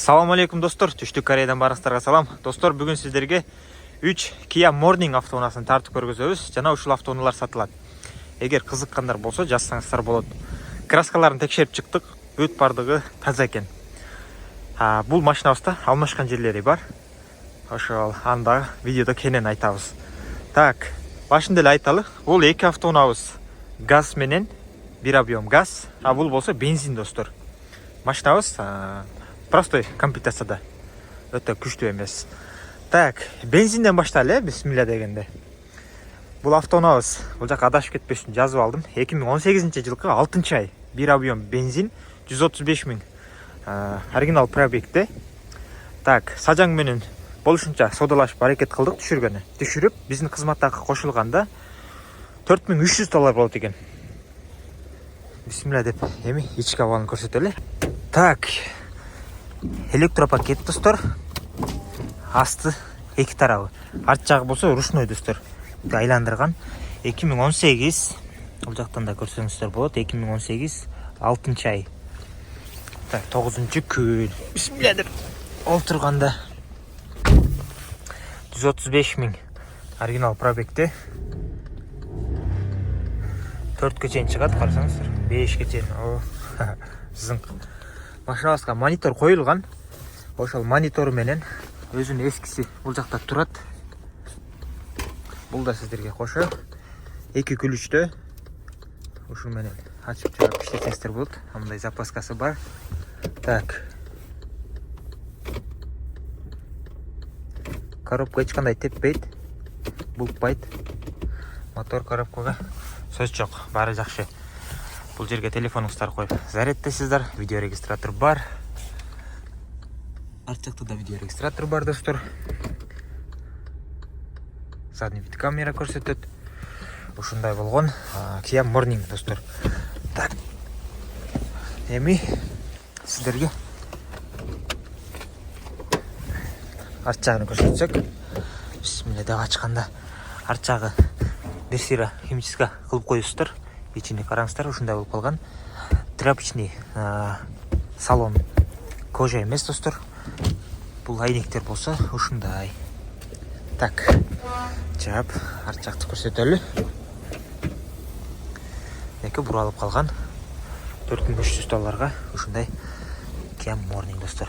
Assalamu алейкум достор, Түштүк Кореядан барыңыздарга салам. Достор, бүгүн сиздерге 3 Kia Morning автоунаасын тартып көргөзөбүз. Жана ушул автоунаалар сатылат. Эгер кызыккандар болсо, жазсаңыздар болот. Краскаларын текшерип чыктык. Бүт бардыгы таза экен. Бул машинабызда алмашкан жерлери бар. Ошол анда видеодо кенен айтабыз. Так, башында эле айталы. Бул эки автоунаабыз. Газ менен бир объем газ, бул болсо бензин достор. Машинабыз простой комплектацияда. Өтө күчтүү эмес. Так, бензинден баштайлы, бисмилля дегенде. Бул автоунаабыз, бул жака адашып кетпеш үчүн жазып алдым. 2018-жылкы 6-ай, бир объем бензин 135 000. Оригинал пробегде. Так, сажаң менен болушунча содалашып аракет кылдык түшүргөнү. Түшүрүп, биздин кызматтагы кошулганда $4300 болот экен. Бисмилля деп, эми ички абалын көрсөтөлү. Так, электропакет достор. Асты эки тарабы. Арт жагы болсо ручной достор. Айландырган 2018. Бул жактан да көрсөңүздөр болот. 2018 6-ай. Так, 9-күн. Бисмилля деп олтурганда 135 000. Оригинал пробегде. 4-кө чейин чыгат, карасаңыздар. 5-ке чейин. Зыңк. Машинабызга монитор коюлган. Ошол монитору менен өзүнүн эскиси бул жакта турат. Бул да сиздерге кошо. 2 күлүчтө. Ушул менен ачып чыгып иштетсеңиздер болот. Мындай запаскасы бар. Так. Коробка эч кандай теппейт, булкпайт. Мотор коробкага сөз жок, баары жакшы. Бул жерге телефонуңуздар коюп зарядтайсыздар. Видео регистратор бар. Арт жакта да видео регистратор бар достор. Задний вид камера көрсөтөт. Ушундай болгон Kia Morning достор. Так. Эми сиздерге арт жагын көрсөтсөк. Бисмилля деп ачканда арт жагы бир сыйра химчистка кылып коюсуздар. Ичине караңыздар, ушундай болуп калган. Тряпочный салон кожа эмес достор. Бул айнектер болсо ушундай. Так. Жап, арт жакты көрсөтөлү. Эки буралып калган. $4300 ушундай Kia Morning достор.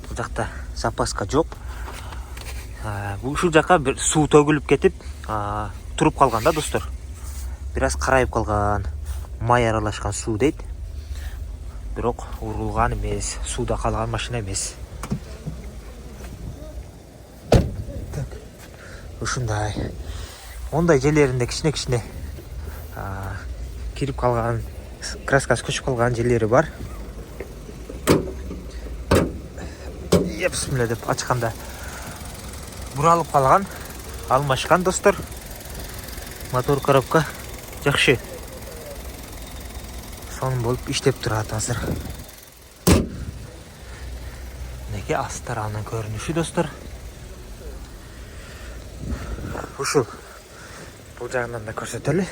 Бул жакта запаска жок. Бул ушул жака бир суу төгүлүп кетип, туруп калган да достор. Бир аз карайып калган, май аралашкан суу дейт. Бирок урулган эмес, сууда калган машина эмес. Так. Ушундай. Ондай жерлеринде кичине кирип калган, краскасы көчүп калган жерлери бар. Бисмилля деп ачканда буралып калган, алмашкан достор. Мотор коробка жакшы. Сонун болуп иштеп турат азыр. Неге аст тарабынан көрүнүшү достор. Ушул. Бул жагынан да көрсөтөлү.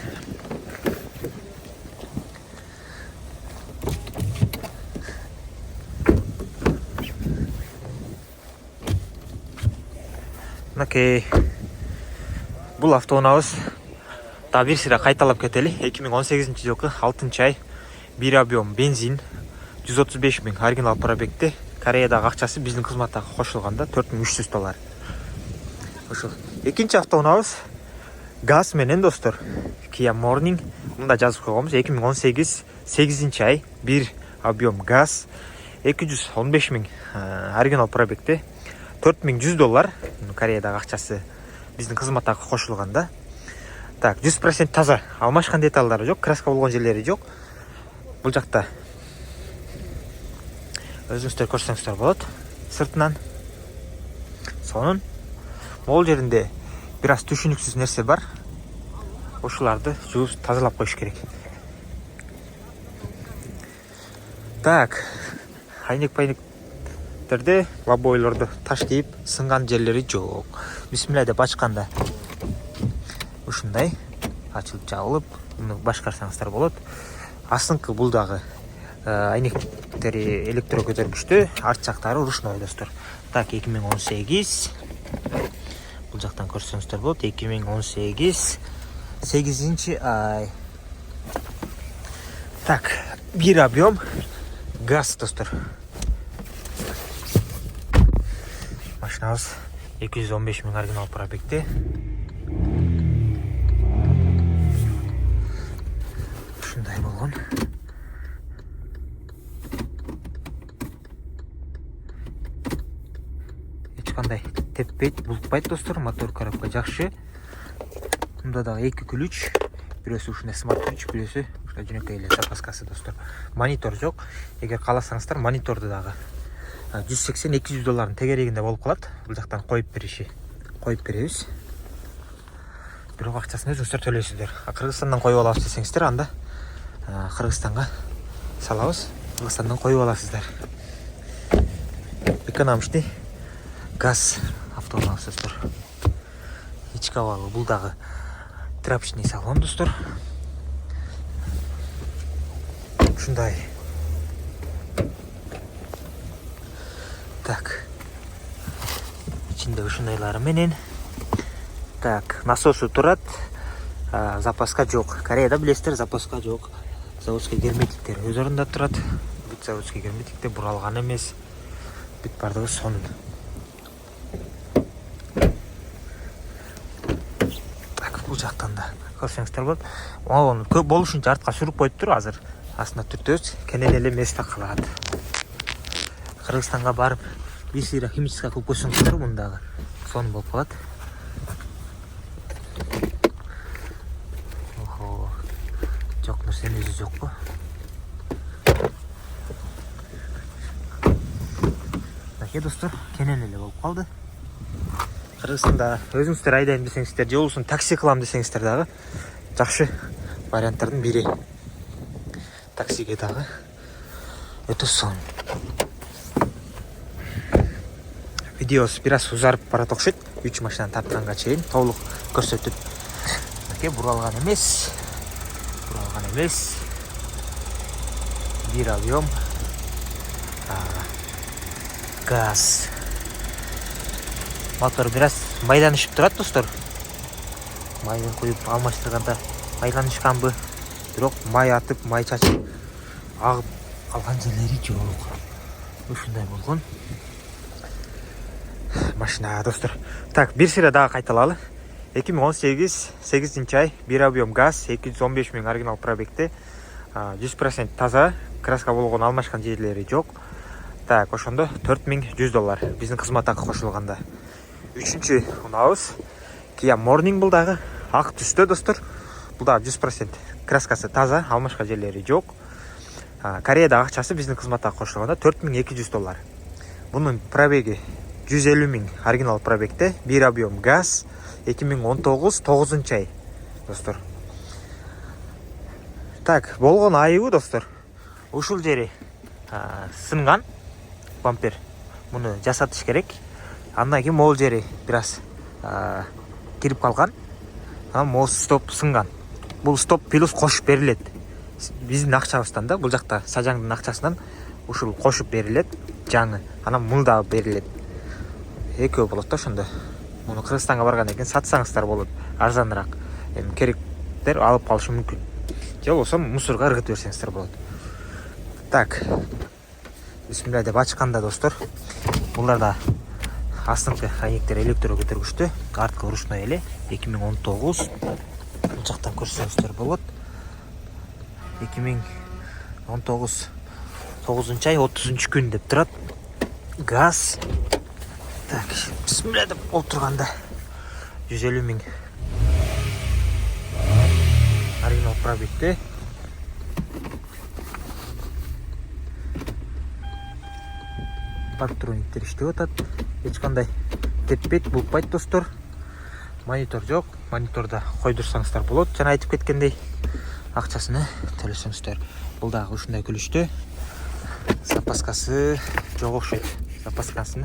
Окей. Бул автоунаабыз да бир сыйра кайталап кетели. 2018-жылкы 6-ай, бир объем бензин 135 000 оригинал пробегде. Кореядагы акчасы биздин кызматтагы кошулганда $4300. Ошол. Экинчи автоунаабыз газ менен достор. Kia Morning. Мында жазып койгонбуз. 2018 8-ай, бир объем газ 215 000 оригинал пробегде. $4100 Кореядагы акчасы биздин кызматтагы кошулганда. Так, 100% таза. Алмашкан деталдары жок, краска болгон жерлери жок. Бул жакта өзүңүздөр көрсөңүздөр болот. Сыртынан сонун. Могул жеринде бир аз түшүнүксүз нерсе бар. Ошуларды жууп тазалап коюш керек. Так, айнек-пайнектерде лобойлорду таштайып сынган жерлери жок. Бисмилля деп ачканда ушундай ачылып жабылып, муну башкарсаңыздар болот. Астыңкы бул дагы айнектери электро көтөргүчтүү, арт жактары ручной достор. Так, 2018. Бул жактан көрсөңүздөр болот. 2018 8 ай. Так, bir объем газ достор. Машинабыз 215 миң оригинал пробегте. Ушундай болгон. Эч кандай теппейт, бултпайт достор. Мотор коробка жакшы. Мында дагы эки ключ. Бирөөсү ушундай смарт ключ, бирөөсү ушундай жөнөкөй эле запаскасы достор. Монитор жок. Эгер кааласаңыздар, мониторду дагы 180-200 доллардын тегерегинде болуп калат. Бул жактан коюп беребиз. Бирок акчасын өзүңүздөр төлөйсүздөр. Кыргызстандан коюп алабыз десеңиздер, анда Кыргызстанга салабыз. Кыргызстандан коюп аласыздар. Экономичный газ автоунаас достор. Ички абалы, бул дагы трапочный салон достор. Ушундай. Так. Ичинде ушундайлары менен. Так, насосу турат. Запаска жок. Кореяда билесиздер, запаска жок. Заводской герметиктер өз орунда турат. Бүт заводской герметиктер буралган эмес. Бүт бардыгы сонун. Так, бул жактан да көрсөңүздөр болот. Могу көп болушунча артка сүрүп коюптур азыр. Астына түртөбүз, кенен эле место калат. Кыргызстанга барып, бир сыйра химический кылып койсоңуздар, мындагы сонун болуп калат. Охо. Жок нерсенин өзү жокпу? Мынакей достор, кенен эле болуп калды. Кыргызстанда өзүңүздөр айдайм десеңиздер, же болбосо такси кылам десеңиздер дагы жакшы варианттардын бири. Таксиге дагы өтө сонун. Видеос бир аз узарып барат окшойт. 3 машинаны тартканга чейин толук көрсөтүп. Мынакей буралган эмес. Бир объем газ. Мотор бир аз майланышып турат достор. Майын коюп алмаштырганда майланышканбы? Бирок май атып, май чачып агып калган жерлери жок. Ушундай болгон машина достор. Так, бир сыйра дагы кайталалы. 2018 8 ай, bir объем газ, 215 миң оригинал пробегте. 100% таза, краска болгон алмашкан жерлери жок. Так, ошондо 4100 доллар биздин кызмат акы кошулганда. Үчүнчү унабыз Kia Morning, бул дагы ак түстө достор. Бул дагы 100% краскасы таза, алмашка жерлери жок. Кореяда акчасы биздин кызматка кошулганда 4200 доллар. Бунун пробеги 150 миң оригинал пробегте, bir объем газ, 2019 9 ай достор. Так, болгон айыбы достор. Ушул жери сынган бампер. Муну жасатыш керек. Андан кийин могул жери бир аз кирип калган. Могул стоп сынган. Бул стоп плюс кошуп берилет. Биздин акчабыздан да, бул жакта сажаңдын акчасынан ушул кошуп берилет, жаңы. Анан мул да берилет. Экөө болот да ошондо. Муну Кыргызстанга баргандан кийин сатсаңыздар болот. Арзаныраак. Эми керектер алып калышы мүмкүн. Же болбосо мусорго ыргытып берсеңиздер болот. Так. Бисмилlah деп ачканда достор. Булар да астыңкы айнектер электро көтөргүчтүү, арткы ручной эле 2019. Бул жактан көрсөңүздөр болот. 2019 9 ай 30 күн деп турат. Газ. Так, бисмилlah деп олтурганда 150 миң оригинал пробегте. Патрониктер иштеп атат. Эч кандай теппейт, булпайт достор. Монитор жок. Мониторда койдурсаңыздар болот. Жана айтып кеткендей, акчасыны төлөсөңүздөр. Бул дагы ушундай күлүштө. Запаскасы жок окшойт. Запаскасын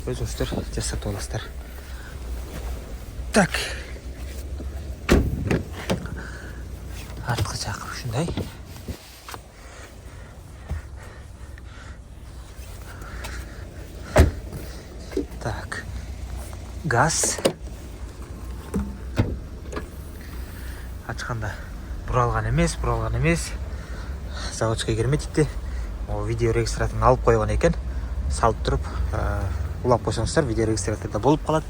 өзүңүздөр жасатып аласыздар. Так. Арткы жак ушундай. Так. Газ. Ачканда буралган эмес. Заводчка кирметипти. Видео регистраторун алып койгон экен. Салып туруп, улап койсоңуздар видео регистраторда болуп калат.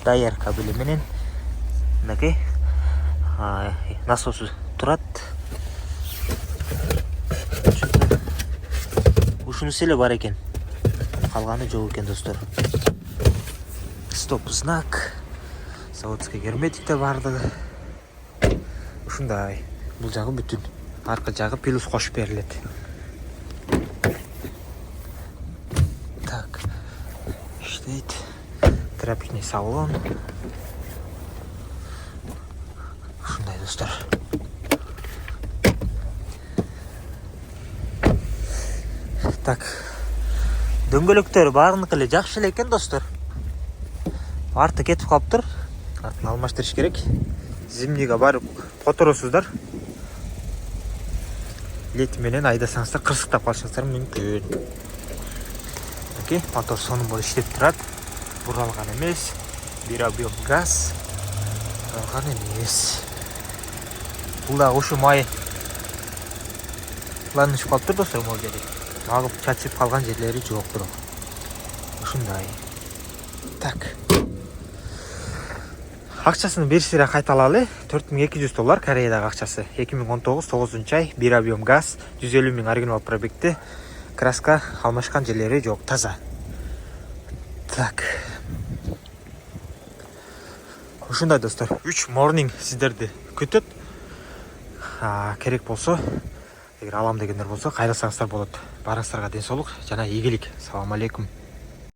Даяр кабели менен мынакей насосу турат. Ушунусы эле бар экен. Калганы жок экен достор. Стоп знак. Заводской герметикте бардыгы. Ушундай. Бул жагы бүтүн. Аркы жагы плюс кошуп берилет. Так. Иштейт. Тряпичный салон. Ушундай достор. Так. Дөңгөлөктөр баарыныкы эле жакшы эле экен достор. Арты кетип калыптыр. Артын алмаштырыш керек. Зимнийге барып которосуздар. Лет менен айдасаңыздар кырсыктап калышыңыздар мүмкүн. Окей, мотор сонун болуп иштеп турат. Буралган эмес. Бир объем газ. Буралган эмес. Бул да ушу май ланышып калыптыр достор, могу жери. Агып чачып калган жерлери жок бирок. Ушундай. Так. Акчасын беришире кайталалы. $4200 Кореядагы акчасы. 2019 9-ай, 1 объем газ, 150 000 оригинал пробегти. Краска алмашкан жерлери жок, таза. Так. Ушундай достор. 3 morning сиздерди күтөт. Керек болсо, эгер алам дегендер болсо, кайрылсаңыздар болот. Барыңыздарга ден соолук жана ийгилик. Салам алейкум.